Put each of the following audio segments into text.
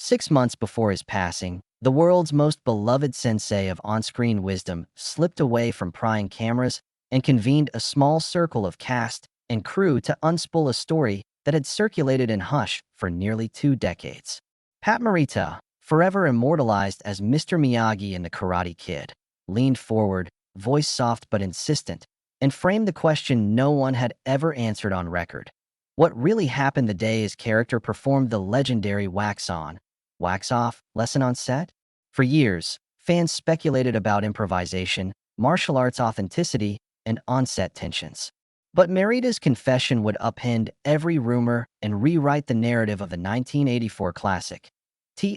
6 months before his passing, the world's most beloved sensei of on-screen wisdom slipped away from prying cameras and convened a small circle of cast and crew to unspool a story that had circulated in hush for nearly 2 decades. Pat Morita, forever immortalized as Mr. Miyagi in The Karate Kid, leaned forward, voice soft but insistent, and framed the question no one had ever answered on record. What really happened the day his character performed the legendary wax-on, wax-off lesson on set? For years, fans speculated about improvisation, martial arts authenticity, and on-set tensions. But Morita's confession would upend every rumor and rewrite the narrative of the 1984 classic.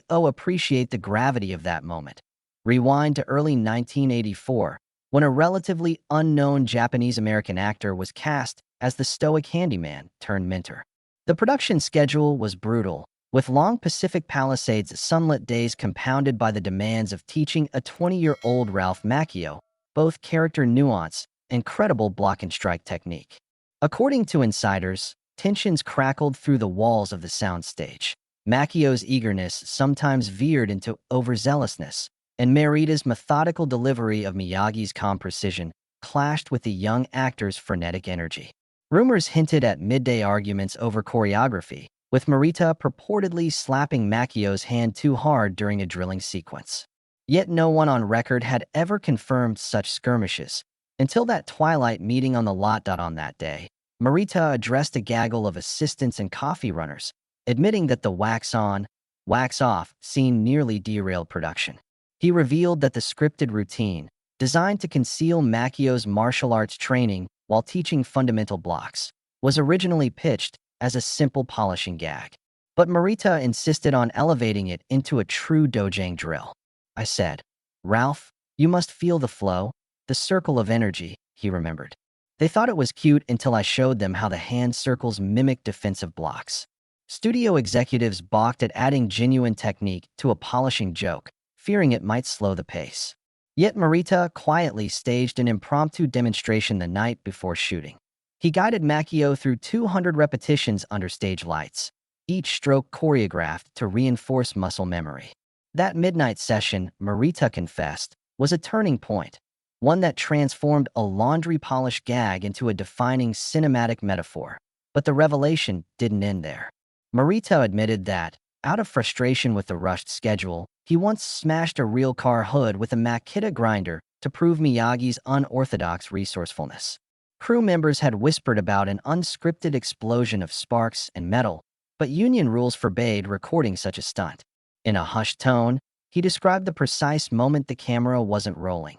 Appreciate the gravity of that moment. Rewind to early 1984, when a relatively unknown Japanese-American actor was cast as the stoic handyman turned mentor. The production schedule was brutal, with long Pacific Palisades sunlit days compounded by the demands of teaching a 20-year-old Ralph Macchio both character nuance and credible block-and-strike technique. According to insiders, tensions crackled through the walls of the soundstage. Macchio's eagerness sometimes veered into overzealousness, and Morita's methodical delivery of Miyagi's calm precision clashed with the young actor's frenetic energy. Rumors hinted at midday arguments over choreography, with Morita purportedly slapping Macchio's hand too hard during a drilling sequence. Yet no one on record had ever confirmed such skirmishes, until that twilight meeting on the lot. On that day, Morita addressed a gaggle of assistants and coffee runners, admitting that the wax-on, wax-off scene nearly derailed production. He revealed that the scripted routine, designed to conceal Macchio's martial arts training while teaching fundamental blocks, was originally pitched as a simple polishing gag. But Morita insisted on elevating it into a true dojang drill. I said, "Ralph, you must feel the flow, the circle of energy," he remembered. They thought it was cute until I showed them how the hand circles mimic defensive blocks. Studio executives balked at adding genuine technique to a polishing joke, fearing it might slow the pace. Yet Morita quietly staged an impromptu demonstration the night before shooting. He guided Macchio through 200 repetitions under stage lights, each stroke choreographed to reinforce muscle memory. That midnight session, Morita confessed, was a turning point, one that transformed a laundry polish gag into a defining cinematic metaphor. But the revelation didn't end there. Morita admitted that, out of frustration with the rushed schedule, he once smashed a real car hood with a Makita grinder to prove Miyagi's unorthodox resourcefulness. Crew members had whispered about an unscripted explosion of sparks and metal, but union rules forbade recording such a stunt. In a hushed tone, he described the precise moment the camera wasn't rolling.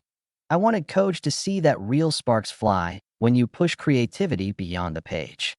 "I wanted Coach to see that real sparks fly when you push creativity beyond the page."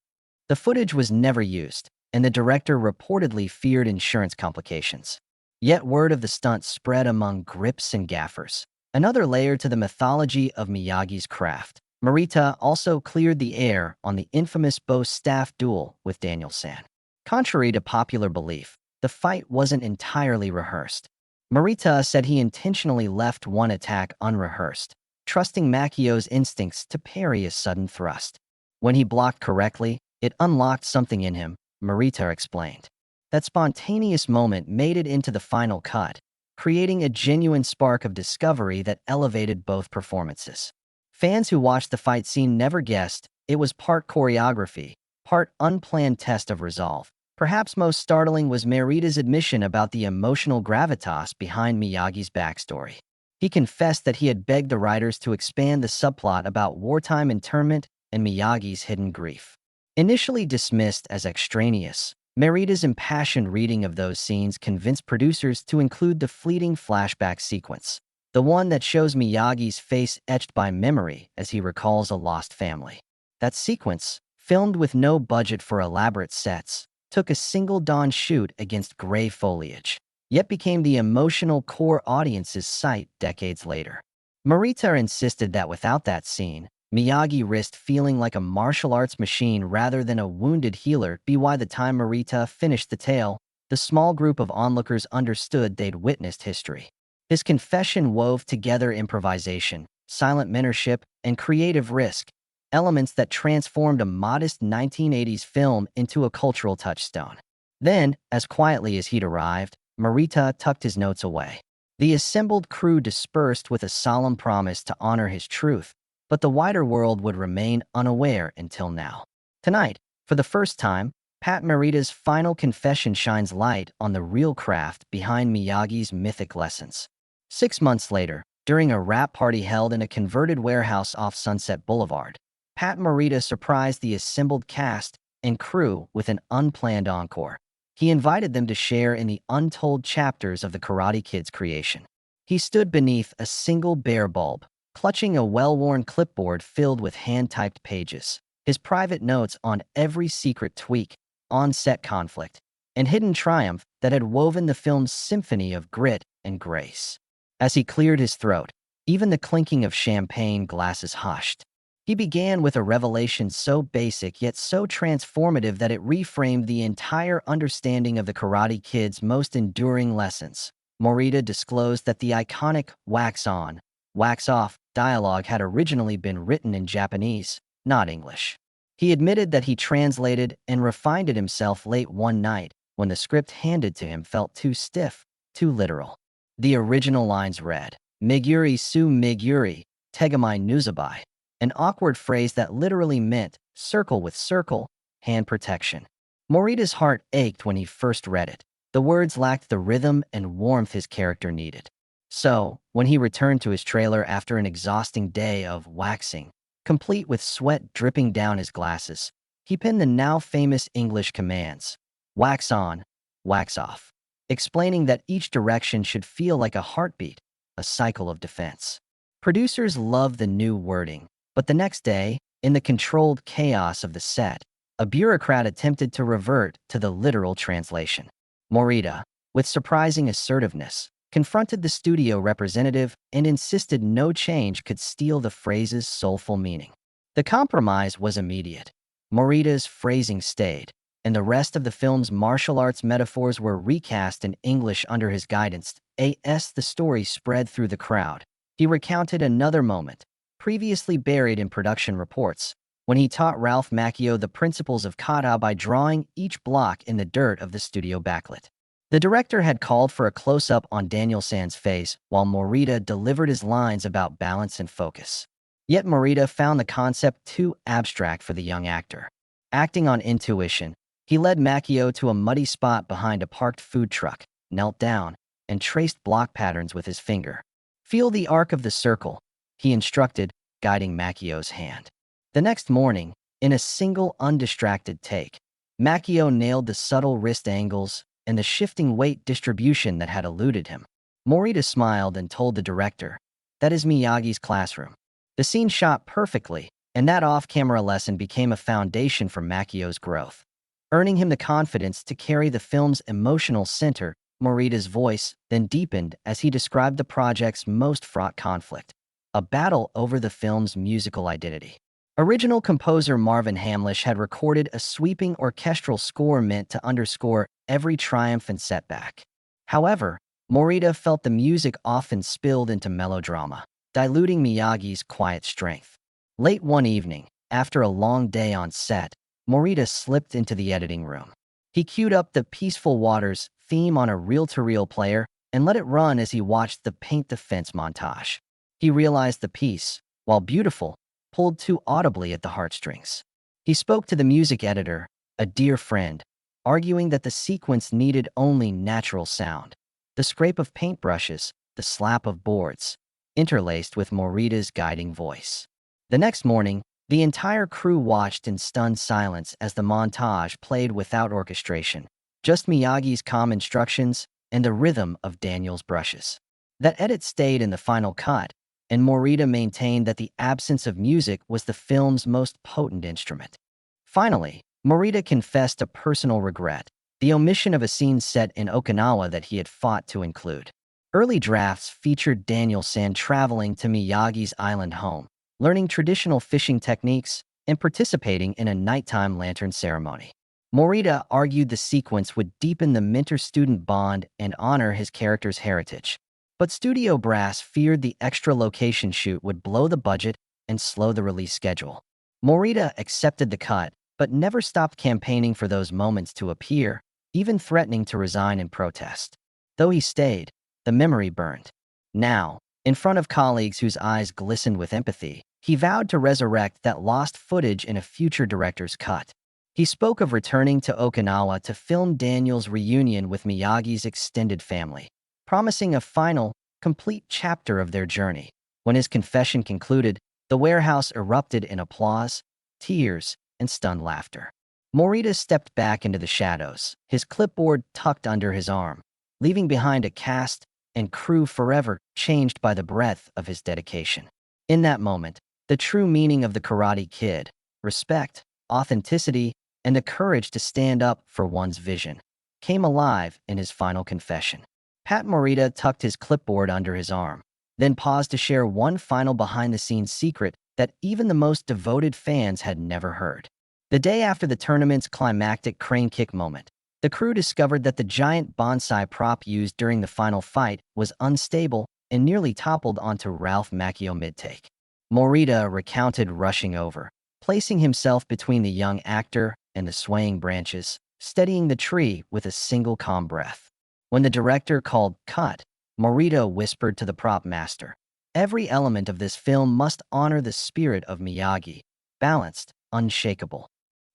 The footage was never used, and the director reportedly feared insurance complications. Yet word of the stunt spread among grips and gaffers, another layer to the mythology of Miyagi's craft. Morita also cleared the air on the infamous Bose staff duel with Daniel San. Contrary to popular belief, the fight wasn't entirely rehearsed. Morita said he intentionally left one attack unrehearsed, trusting Macchio's instincts to parry a sudden thrust. When he blocked correctly, it unlocked something in him, Morita explained. That spontaneous moment made it into the final cut, creating a genuine spark of discovery that elevated both performances. Fans who watched the fight scene never guessed it was part choreography, part unplanned test of resolve. Perhaps most startling was Morita's admission about the emotional gravitas behind Miyagi's backstory. He confessed that he had begged the writers to expand the subplot about wartime internment and Miyagi's hidden grief. Initially dismissed as extraneous, Morita's impassioned reading of those scenes convinced producers to include the fleeting flashback sequence, the one that shows Miyagi's face etched by memory as he recalls a lost family. That sequence, filmed with no budget for elaborate sets, took a single dawn shoot against gray foliage, yet became the emotional core audience's sight decades later. Morita insisted that without that scene, Miyagi risked feeling like a martial arts machine rather than a wounded healer. By the time Morita finished the tale, the small group of onlookers understood they'd witnessed history. His confession wove together improvisation, silent mentorship, and creative risk, elements that transformed a modest 1980s film into a cultural touchstone. Then, as quietly as he'd arrived, Morita tucked his notes away. The assembled crew dispersed with a solemn promise to honor his truth, but the wider world would remain unaware until now. Tonight, for the first time, Pat Morita's final confession shines light on the real craft behind Miyagi's mythic lessons. 6 months later, during a wrap party held in a converted warehouse off Sunset Boulevard, Pat Morita surprised the assembled cast and crew with an unplanned encore. He invited them to share in the untold chapters of the Karate Kid's creation. He stood beneath a single bare bulb, clutching a well-worn clipboard filled with hand-typed pages, his private notes on every secret tweak, on-set conflict, and hidden triumph that had woven the film's symphony of grit and grace. As he cleared his throat, even the clinking of champagne glasses hushed. He began with a revelation so basic yet so transformative that it reframed the entire understanding of the Karate Kid's most enduring lessons. Morita disclosed that the iconic wax on, wax off dialogue had originally been written in Japanese, not English. He admitted that he translated and refined it himself late one night when the script handed to him felt too stiff, too literal. The original lines read, "Miguri su Miguri, Tegamai Nuzabai," an awkward phrase that literally meant circle with circle, hand protection. Morita's heart ached when he first read it. The words lacked the rhythm and warmth his character needed. So, when he returned to his trailer after an exhausting day of waxing, complete with sweat dripping down his glasses, he penned the now famous English commands, wax on, wax off, explaining that each direction should feel like a heartbeat, a cycle of defense. Producers loved the new wording, but the next day, in the controlled chaos of the set, a bureaucrat attempted to revert to the literal translation. Morita, with surprising assertiveness, confronted the studio representative and insisted no change could steal the phrase's soulful meaning. The compromise was immediate. Morita's phrasing stayed, and the rest of the film's martial arts metaphors were recast in English under his guidance. As the story spread through the crowd, he recounted another moment, previously buried in production reports, when he taught Ralph Macchio the principles of kata by drawing each block in the dirt of the studio backlit. The director had called for a close-up on Daniel San's face while Morita delivered his lines about balance and focus. Yet Morita found the concept too abstract for the young actor. Acting on intuition, he led Macchio to a muddy spot behind a parked food truck, knelt down, and traced block patterns with his finger. "Feel the arc of the circle," he instructed, guiding Macchio's hand. The next morning, in a single undistracted take, Macchio nailed the subtle wrist angles and the shifting weight distribution that had eluded him. Morita smiled and told the director, "That is Miyagi's classroom." The scene shot perfectly, and that off-camera lesson became a foundation for Macchio's growth, earning him the confidence to carry the film's emotional center. Morita's voice then deepened as he described the project's most fraught conflict, a battle over the film's musical identity. Original composer Marvin Hamlish had recorded a sweeping orchestral score meant to underscore every triumph and setback. However, Morita felt the music often spilled into melodrama, diluting Miyagi's quiet strength. Late one evening, after a long day on set, Morita slipped into the editing room. He queued up the Peaceful Waters theme on a reel-to-reel player and let it run as he watched the paint the fence montage. He realized the piece, while beautiful, pulled too audibly at the heartstrings. He spoke to the music editor, a dear friend, arguing that the sequence needed only natural sound, the scrape of paintbrushes, the slap of boards, interlaced with Morita's guiding voice. The next morning, the entire crew watched in stunned silence as the montage played without orchestration, just Miyagi's calm instructions and the rhythm of Daniel's brushes. That edit stayed in the final cut, and Morita maintained that the absence of music was the film's most potent instrument. Finally, Morita confessed a personal regret, the omission of a scene set in Okinawa that he had fought to include. Early drafts featured Daniel San traveling to Miyagi's island home, learning traditional fishing techniques, and participating in a nighttime lantern ceremony. Morita argued the sequence would deepen the mentor-student bond and honor his character's heritage. But studio brass feared the extra location shoot would blow the budget and slow the release schedule. Morita accepted the cut, but never stopped campaigning for those moments to appear, even threatening to resign in protest. Though he stayed, the memory burned. Now, in front of colleagues whose eyes glistened with empathy, he vowed to resurrect that lost footage in a future director's cut. He spoke of returning to Okinawa to film Daniel's reunion with Miyagi's extended family, promising a final, complete chapter of their journey. When his confession concluded, the warehouse erupted in applause, tears, and stunned laughter. Morita stepped back into the shadows, his clipboard tucked under his arm, leaving behind a cast and crew forever changed by the breadth of his dedication. In that moment, the true meaning of the Karate Kid, respect, authenticity, and the courage to stand up for one's vision, came alive in his final confession. Pat Morita tucked his clipboard under his arm, then paused to share one final behind-the-scenes secret that even the most devoted fans had never heard. The day after the tournament's climactic crane kick moment, the crew discovered that the giant bonsai prop used during the final fight was unstable and nearly toppled onto Ralph Macchio mid-take. Morita recounted rushing over, placing himself between the young actor and the swaying branches, steadying the tree with a single calm breath. When the director called cut, Morita whispered to the prop master, "Every element of this film must honor the spirit of Miyagi, balanced, unshakable."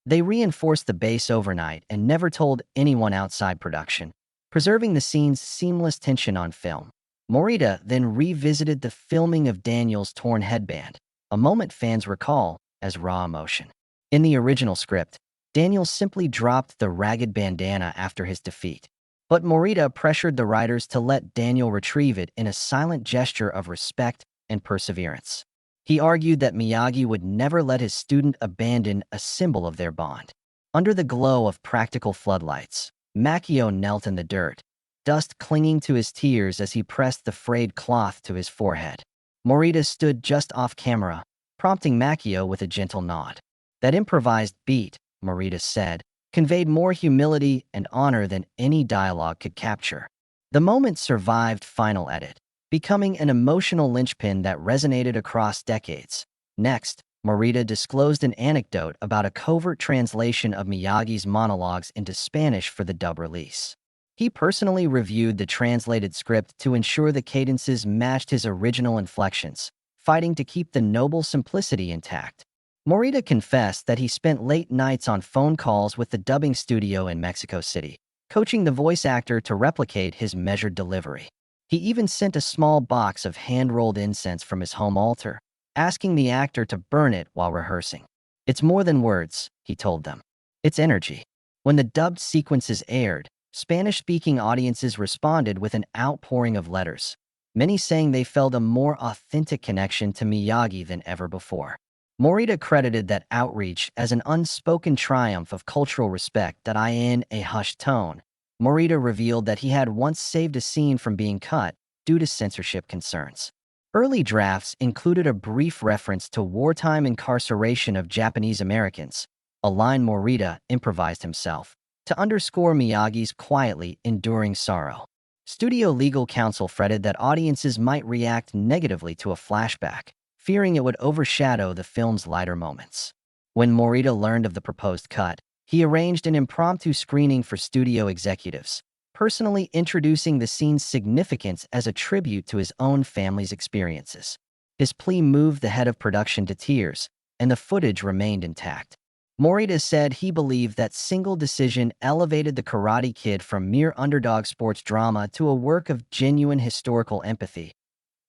They reinforced the base overnight and never told anyone outside production, preserving the scene's seamless tension on film. Morita then revisited the filming of Daniel's torn headband, a moment fans recall as raw emotion. In the original script, Daniel simply dropped the ragged bandana after his defeat, but Morita pressured the writers to let Daniel retrieve it in a silent gesture of respect and perseverance. He argued that Miyagi would never let his student abandon a symbol of their bond. Under the glow of practical floodlights, Macchio knelt in the dirt, dust clinging to his tears as he pressed the frayed cloth to his forehead. Morita stood just off camera, prompting Macchio with a gentle nod. That improvised beat, Morita said, conveyed more humility and honor than any dialogue could capture. The moment survived final edit, becoming an emotional linchpin that resonated across decades. Next, Morita disclosed an anecdote about a covert translation of Miyagi's monologues into Spanish for the dub release. He personally reviewed the translated script to ensure the cadences matched his original inflections, fighting to keep the noble simplicity intact. Morita confessed that he spent late nights on phone calls with the dubbing studio in Mexico City, coaching the voice actor to replicate his measured delivery. He even sent a small box of hand-rolled incense from his home altar, asking the actor to burn it while rehearsing. "It's more than words," he told them. "It's energy." When the dubbed sequences aired, Spanish-speaking audiences responded with an outpouring of letters, many saying they felt a more authentic connection to Miyagi than ever before. Morita credited that outreach as an unspoken triumph of cultural respect that in a hushed tone, Morita revealed that he had once saved a scene from being cut due to censorship concerns. Early drafts included a brief reference to wartime incarceration of Japanese Americans, a line Morita improvised himself, to underscore Miyagi's quietly enduring sorrow. Studio legal counsel fretted that audiences might react negatively to a flashback, fearing it would overshadow the film's lighter moments. When Morita learned of the proposed cut, he arranged an impromptu screening for studio executives, personally introducing the scene's significance as a tribute to his own family's experiences. His plea moved the head of production to tears, and the footage remained intact. Morita said he believed that single decision elevated The Karate Kid from mere underdog sports drama to a work of genuine historical empathy.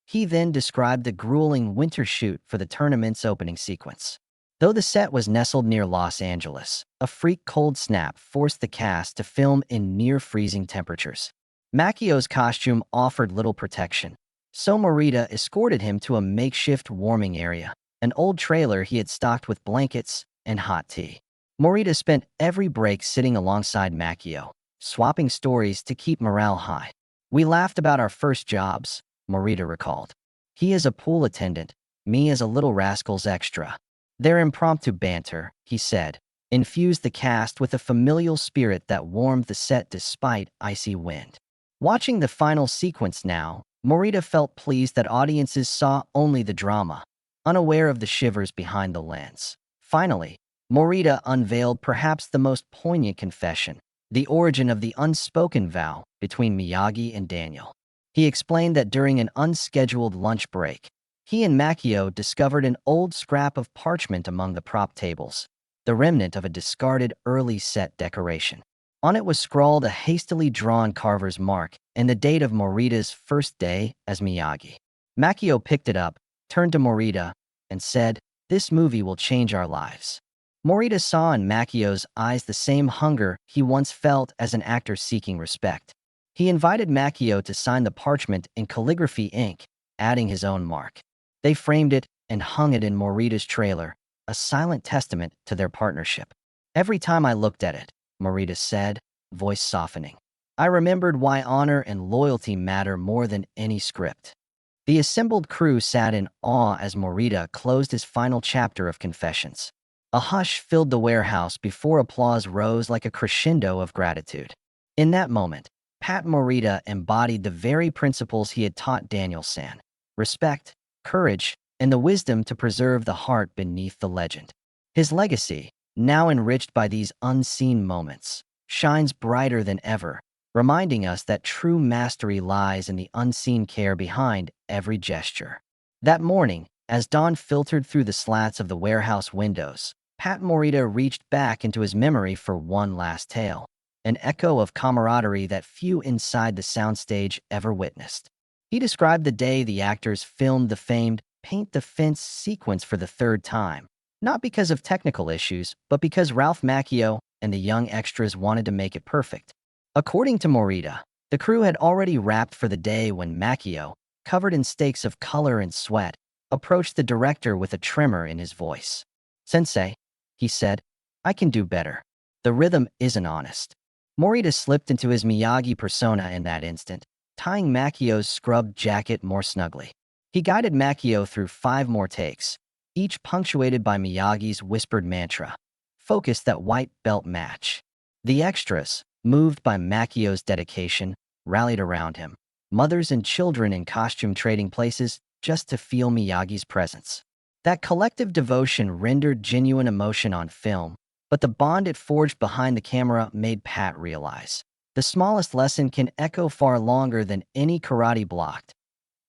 He then described the grueling winter shoot for the tournament's opening sequence. Though the set was nestled near Los Angeles, a freak cold snap forced the cast to film in near-freezing temperatures. Macchio's costume offered little protection, so Morita escorted him to a makeshift warming area, an old trailer he had stocked with blankets and hot tea. Morita spent every break sitting alongside Macchio, swapping stories to keep morale high. "We laughed about our first jobs," Morita recalled. "He as a pool attendant, me as a little rascal's extra." Their impromptu banter, he said, infused the cast with a familial spirit that warmed the set despite icy wind. Watching the final sequence now, Morita felt pleased that audiences saw only the drama, unaware of the shivers behind the lens. Finally, Morita unveiled perhaps the most poignant confession, the origin of the unspoken vow between Miyagi and Daniel. He explained that during an unscheduled lunch break, he and Makio discovered an old scrap of parchment among the prop tables, the remnant of a discarded early set decoration. On it was scrawled a hastily drawn carver's mark and the date of Morita's first day as Miyagi. Makio picked it up, turned to Morita, and said, "This movie will change our lives." Morita saw in Makio's eyes the same hunger he once felt as an actor seeking respect. He invited Makio to sign the parchment in calligraphy ink, adding his own mark. They framed it and hung it in Morita's trailer, a silent testament to their partnership. "Every time I looked at it," Morita said, voice softening, "I remembered why honor and loyalty matter more than any script." The assembled crew sat in awe as Morita closed his final chapter of Confessions. A hush filled the warehouse before applause rose like a crescendo of gratitude. In that moment, Pat Morita embodied the very principles he had taught Daniel-san: respect, courage, and the wisdom to preserve the heart beneath the legend. His legacy, now enriched by these unseen moments, shines brighter than ever, reminding us that true mastery lies in the unseen care behind every gesture. That morning, as dawn filtered through the slats of the warehouse windows, Pat Morita reached back into his memory for one last tale, an echo of camaraderie that few inside the soundstage ever witnessed. He described the day the actors filmed the famed paint the fence sequence for the third time, not because of technical issues, but because Ralph Macchio and the young extras wanted to make it perfect. According to Morita, the crew had already wrapped for the day when Macchio, covered in stakes of color and sweat, approached the director with a tremor in his voice. "Sensei," he said, "I can do better. The rhythm isn't honest." Morita slipped into his Miyagi persona in that instant, tying Macchio's scrubbed jacket more snugly. He guided Macchio through 5 more takes, each punctuated by Miyagi's whispered mantra: "Focus that white belt match." The extras, moved by Macchio's dedication, rallied around him, mothers and children in costume trading places just to feel Miyagi's presence. That collective devotion rendered genuine emotion on film, but the bond it forged behind the camera made Pat realize the smallest lesson can echo far longer than any karate blocked.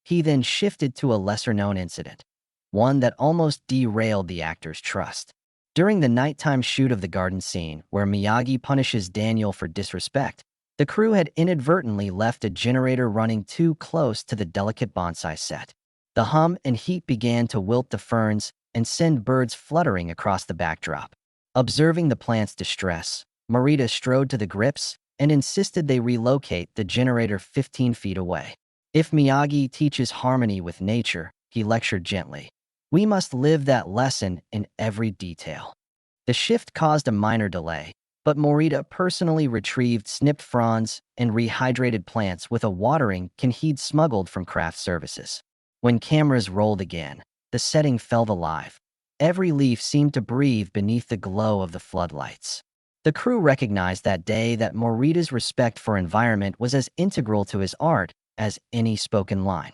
He then shifted to a lesser-known incident, one that almost derailed the actor's trust. During the nighttime shoot of the garden scene, where Miyagi punishes Daniel for disrespect, the crew had inadvertently left a generator running too close to the delicate bonsai set. The hum and heat began to wilt the ferns and send birds fluttering across the backdrop. Observing the plant's distress, Morita strode to the grips and insisted they relocate the generator 15 feet away. "If Miyagi teaches harmony with nature," he lectured gently, "we must live that lesson in every detail." The shift caused a minor delay, but Morita personally retrieved snipped fronds and rehydrated plants with a watering can he'd smuggled from craft services. When cameras rolled again, the setting felt alive. Every leaf seemed to breathe beneath the glow of the floodlights. The crew recognized that day that Morita's respect for environment was as integral to his art as any spoken line.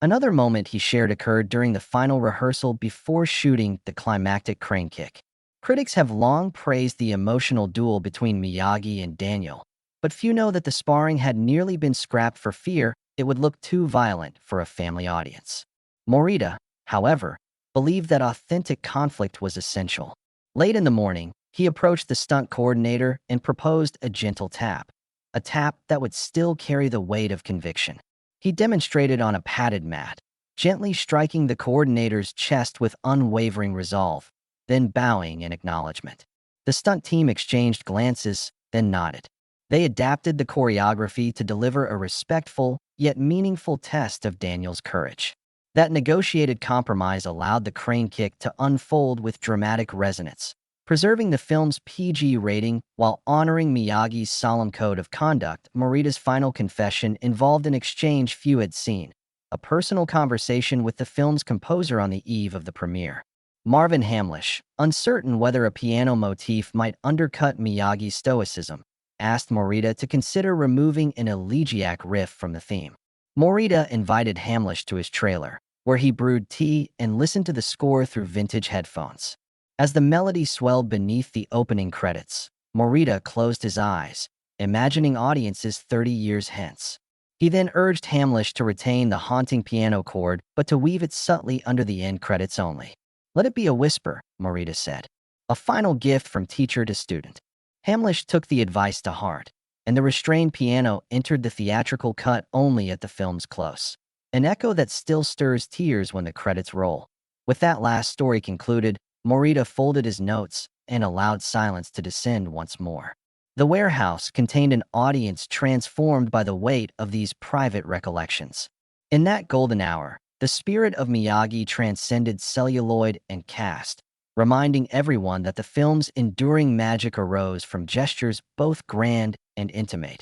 Another moment he shared occurred during the final rehearsal before shooting the climactic crane kick. Critics have long praised the emotional duel between Miyagi and Daniel, but few know that the sparring had nearly been scrapped for fear it would look too violent for a family audience. Morita, however, believed that authentic conflict was essential. Late in the morning, he approached the stunt coordinator and proposed a gentle tap, a tap that would still carry the weight of conviction. He demonstrated on a padded mat, gently striking the coordinator's chest with unwavering resolve, then bowing in acknowledgement. The stunt team exchanged glances, then nodded. They adapted the choreography to deliver a respectful, yet meaningful test of Daniel's courage. That negotiated compromise allowed the crane kick to unfold with dramatic resonance, preserving the film's PG rating while honoring Miyagi's solemn code of conduct. Morita's final confession involved an exchange few had seen, a personal conversation with the film's composer on the eve of the premiere. Marvin Hamlish, uncertain whether a piano motif might undercut Miyagi's stoicism, asked Morita to consider removing an elegiac riff from the theme. Morita invited Hamlish to his trailer, where he brewed tea and listened to the score through vintage headphones. As the melody swelled beneath the opening credits, Morita closed his eyes, imagining audiences 30 years hence. He then urged Hamlish to retain the haunting piano chord, but to weave it subtly under the end credits only. "Let it be a whisper," Morita said. A final gift from teacher to student. Hamlish took the advice to heart, and the restrained piano entered the theatrical cut only at the film's close. An echo that still stirs tears when the credits roll. With that last story concluded, Morita folded his notes and allowed silence to descend once more. The warehouse contained an audience transformed by the weight of these private recollections. In that golden hour, the spirit of Miyagi transcended celluloid and cast, reminding everyone that the film's enduring magic arose from gestures both grand and intimate,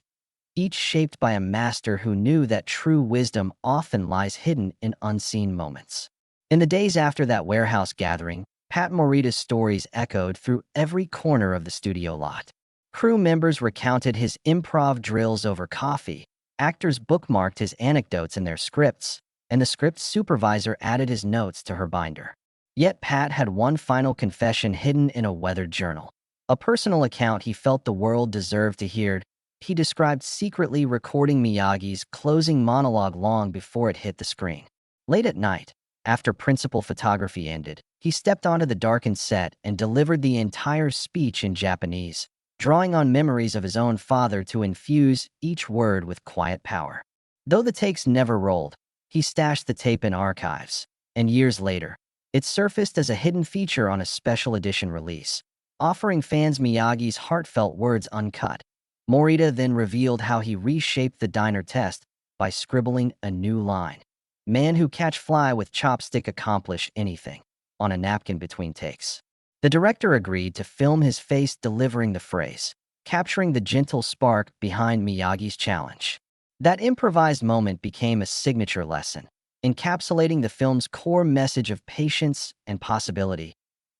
each shaped by a master who knew that true wisdom often lies hidden in unseen moments. In the days after that warehouse gathering, Pat Morita's stories echoed through every corner of the studio lot. Crew members recounted his improv drills over coffee, actors bookmarked his anecdotes in their scripts, and the script supervisor added his notes to her binder. Yet Pat had one final confession hidden in a weathered journal. A personal account he felt the world deserved to hear. He described secretly recording Miyagi's closing monologue long before it hit the screen. Late at night, after principal photography ended, he stepped onto the darkened set and delivered the entire speech in Japanese, drawing on memories of his own father to infuse each word with quiet power. Though the takes never rolled, he stashed the tape in archives, and years later, it surfaced as a hidden feature on a special edition release, offering fans Miyagi's heartfelt words uncut. Morita then revealed how he reshaped the diner test by scribbling a new line. "Man who catch fly with chopstick accomplish anything," on a napkin between takes. The director agreed to film his face delivering the phrase, capturing the gentle spark behind Miyagi's challenge. That improvised moment became a signature lesson, encapsulating the film's core message of patience and possibility.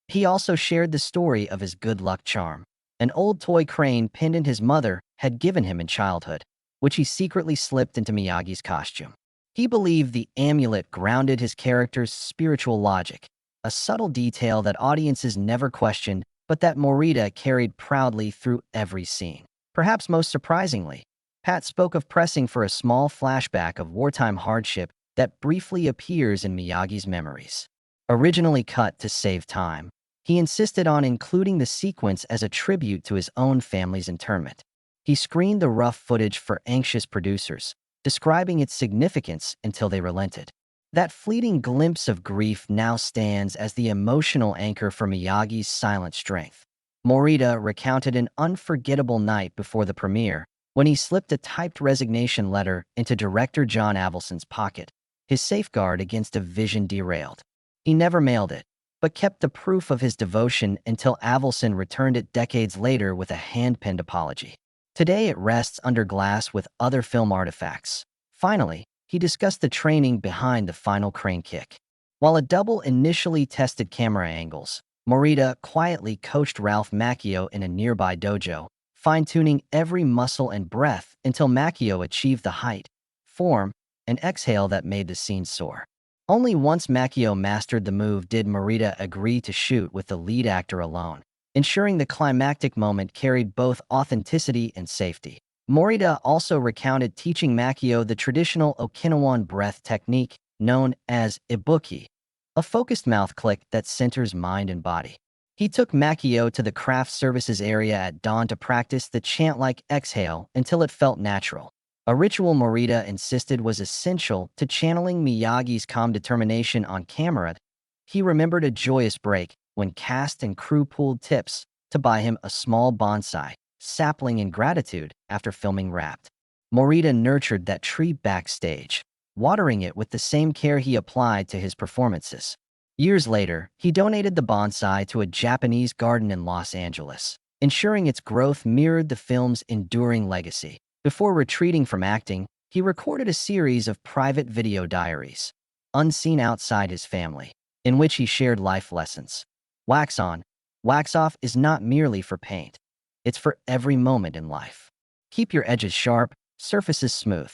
He also shared the story of his good luck charm, an old toy crane pendant his mother had given him in childhood, which he secretly slipped into Miyagi's costume. He believed the amulet grounded his character's spiritual logic, a subtle detail that audiences never questioned, but that Morita carried proudly through every scene. Perhaps most surprisingly, Pat spoke of pressing for a small flashback of wartime hardship that briefly appears in Miyagi's memories. Originally cut to save time, he insisted on including the sequence as a tribute to his own family's internment. He screened the rough footage for anxious producers, describing its significance until they relented. That fleeting glimpse of grief now stands as the emotional anchor for Miyagi's silent strength. Morita recounted an unforgettable night before the premiere when he slipped a typed resignation letter into director John Avildsen's pocket, his safeguard against a vision derailed. He never mailed it, but kept the proof of his devotion until Avildsen returned it decades later with a hand-penned apology. Today it rests under glass with other film artifacts. Finally, he discussed the training behind the final crane kick. While a double initially tested camera angles, Morita quietly coached Ralph Macchio in a nearby dojo, fine-tuning every muscle and breath until Macchio achieved the height, form, and exhale that made the scene soar. Only once Macchio mastered the move did Morita agree to shoot with the lead actor alone, ensuring the climactic moment carried both authenticity and safety. Morita also recounted teaching Macchio the traditional Okinawan breath technique known as ibuki, a focused mouth click that centers mind and body. He took Macchio to the craft services area at dawn to practice the chant-like exhale until it felt natural, a ritual Morita insisted was essential to channeling Miyagi's calm determination on camera. He remembered a joyous break when cast and crew pooled tips to buy him a small bonsai sapling in gratitude after filming Wrapped. Morita nurtured that tree backstage, watering it with the same care he applied to his performances. Years later, he donated the bonsai to a Japanese garden in Los Angeles, ensuring its growth mirrored the film's enduring legacy. Before retreating from acting, he recorded a series of private video diaries, unseen outside his family, in which he shared life lessons. Wax on, wax off is not merely for paint. It's for every moment in life. Keep your edges sharp, surfaces smooth.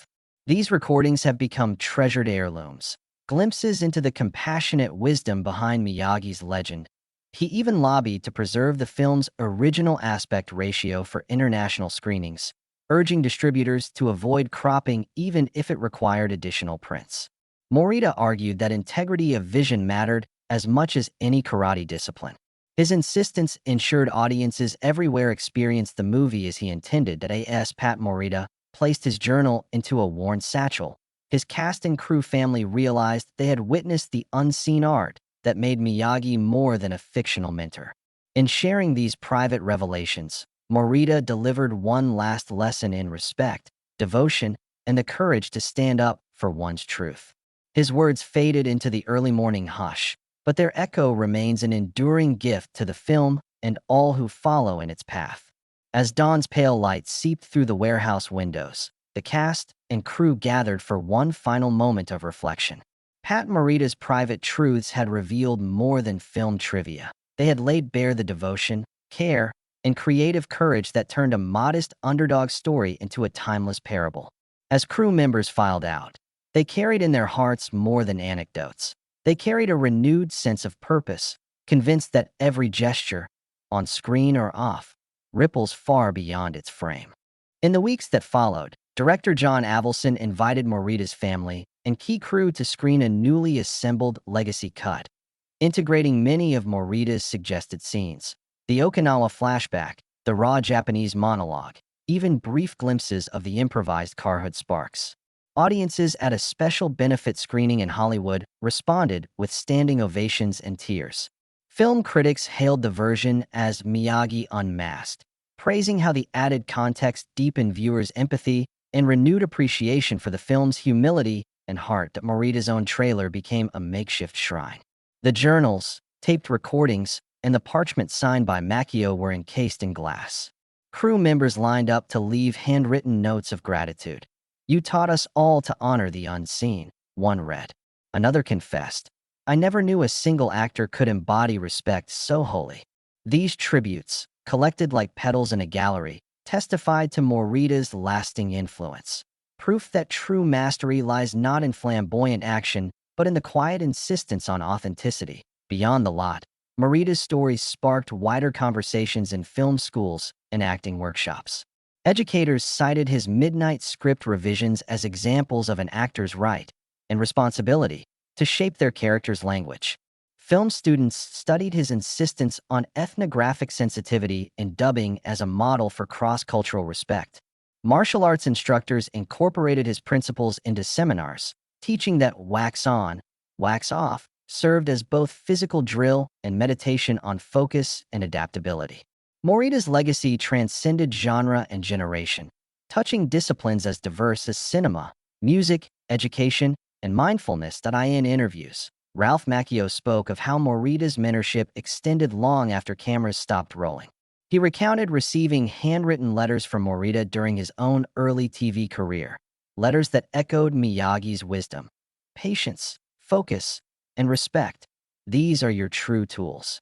These recordings have become treasured heirlooms, glimpses into the compassionate wisdom behind Miyagi's legend. He even lobbied to preserve the film's original aspect ratio for international screenings, urging distributors to avoid cropping even if it required additional prints. Morita argued that integrity of vision mattered as much as any karate discipline. His insistence ensured audiences everywhere experienced the movie as he intended. As Pat Morita placed his journal into a worn satchel, his cast and crew family realized they had witnessed the unseen art that made Miyagi more than a fictional mentor. In sharing these private revelations, Morita delivered one last lesson in respect, devotion, and the courage to stand up for one's truth. His words faded into the early morning hush, but their echo remains an enduring gift to the film and all who follow in its path. As dawn's pale light seeped through the warehouse windows, the cast and crew gathered for one final moment of reflection. Pat Morita's private truths had revealed more than film trivia. They had laid bare the devotion, care, and creative courage that turned a modest underdog story into a timeless parable. As crew members filed out, they carried in their hearts more than anecdotes. They carried a renewed sense of purpose, convinced that every gesture, on screen or off, ripples far beyond its frame. In the weeks that followed, director John Avildsen invited Morita's family and key crew to screen a newly assembled legacy cut, integrating many of Morita's suggested scenes. The Okinawa flashback, the raw Japanese monologue, even brief glimpses of the improvised Carhood Sparks. Audiences at a special benefit screening in Hollywood responded with standing ovations and tears. Film critics hailed the version as Miyagi Unmasked, praising how the added context deepened viewers' empathy and renewed appreciation for the film's humility and heart. That Morita's own trailer became a makeshift shrine. The journals, taped recordings, and the parchment signed by Macchio were encased in glass. Crew members lined up to leave handwritten notes of gratitude. "You taught us all to honor the unseen," one read. Another confessed, "I never knew a single actor could embody respect so wholly." These tributes, collected like petals in a gallery, testified to Morita's lasting influence. Proof that true mastery lies not in flamboyant action, but in the quiet insistence on authenticity. Beyond the lot, Morita's stories sparked wider conversations in film schools and acting workshops. Educators cited his midnight script revisions as examples of an actor's right and responsibility to shape their character's language. Film students studied his insistence on ethnographic sensitivity and dubbing as a model for cross-cultural respect. Martial arts instructors incorporated his principles into seminars, teaching that wax on, wax off served as both physical drill and meditation on focus and adaptability. Morita's legacy transcended genre and generation, touching disciplines as diverse as cinema, music, education, and mindfulness. In interviews, Ralph Macchio spoke of how Morita's mentorship extended long after cameras stopped rolling. He recounted receiving handwritten letters from Morita during his own early TV career, letters that echoed Miyagi's wisdom, patience, focus, and respect. "These are your true tools."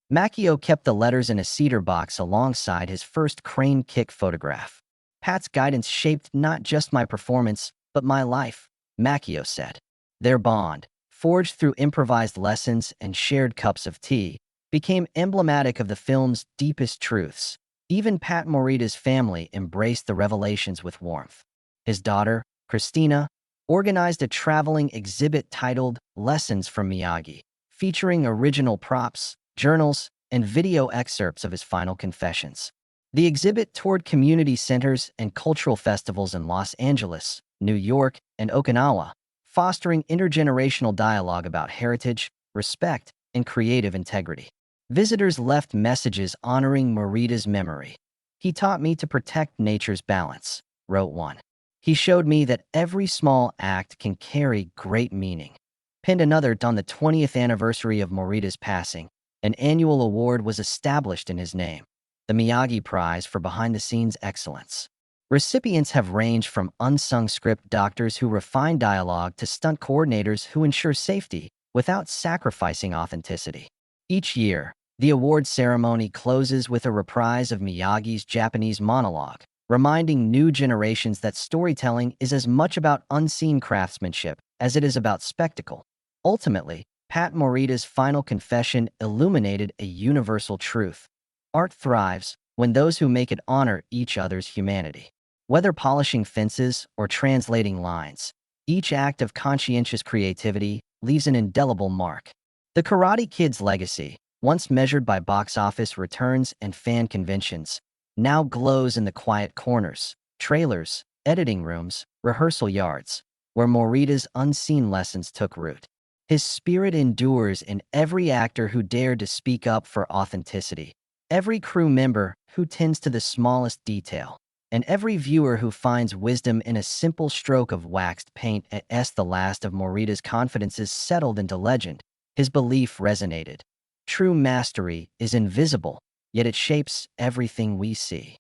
Macchio kept the letters in a cedar box alongside his first crane kick photograph. "Pat's guidance shaped not just my performance, but my life," Macchio said. Their bond, forged through improvised lessons and shared cups of tea, became emblematic of the film's deepest truths. Even Pat Morita's family embraced the revelations with warmth. His daughter, Christina, organized a traveling exhibit titled Lessons from Miyagi, featuring original props, journals, and video excerpts of his final confessions. The exhibit toured community centers and cultural festivals in Los Angeles, New York, and Okinawa, fostering intergenerational dialogue about heritage, respect, and creative integrity. Visitors left messages honoring Morita's memory. "He taught me to protect nature's balance," wrote one. "He showed me that every small act can carry great meaning." Penned another. On the 20th anniversary of Morita's passing, an annual award was established in his name, the Miyagi Prize for Behind-the-Scenes Excellence. Recipients have ranged from unsung script doctors who refine dialogue to stunt coordinators who ensure safety without sacrificing authenticity. Each year, the award ceremony closes with a reprise of Miyagi's Japanese monologue, reminding new generations that storytelling is as much about unseen craftsmanship as it is about spectacle. Ultimately, Pat Morita's final confession illuminated a universal truth. Art thrives when those who make it honor each other's humanity. Whether polishing fences or translating lines, each act of conscientious creativity leaves an indelible mark. The Karate Kid's legacy, once measured by box office returns and fan conventions, now glows in the quiet corners, trailers, editing rooms, rehearsal yards, where Morita's unseen lessons took root. His spirit endures in every actor who dared to speak up for authenticity, every crew member who tends to the smallest detail, and every viewer who finds wisdom in a simple stroke of waxed paint. As the last of Morita's confidences settled into legend, his belief resonated. True mastery is invisible, yet it shapes everything we see.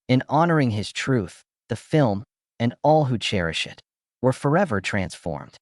In honoring his truth, the film, and all who cherish it, were forever transformed.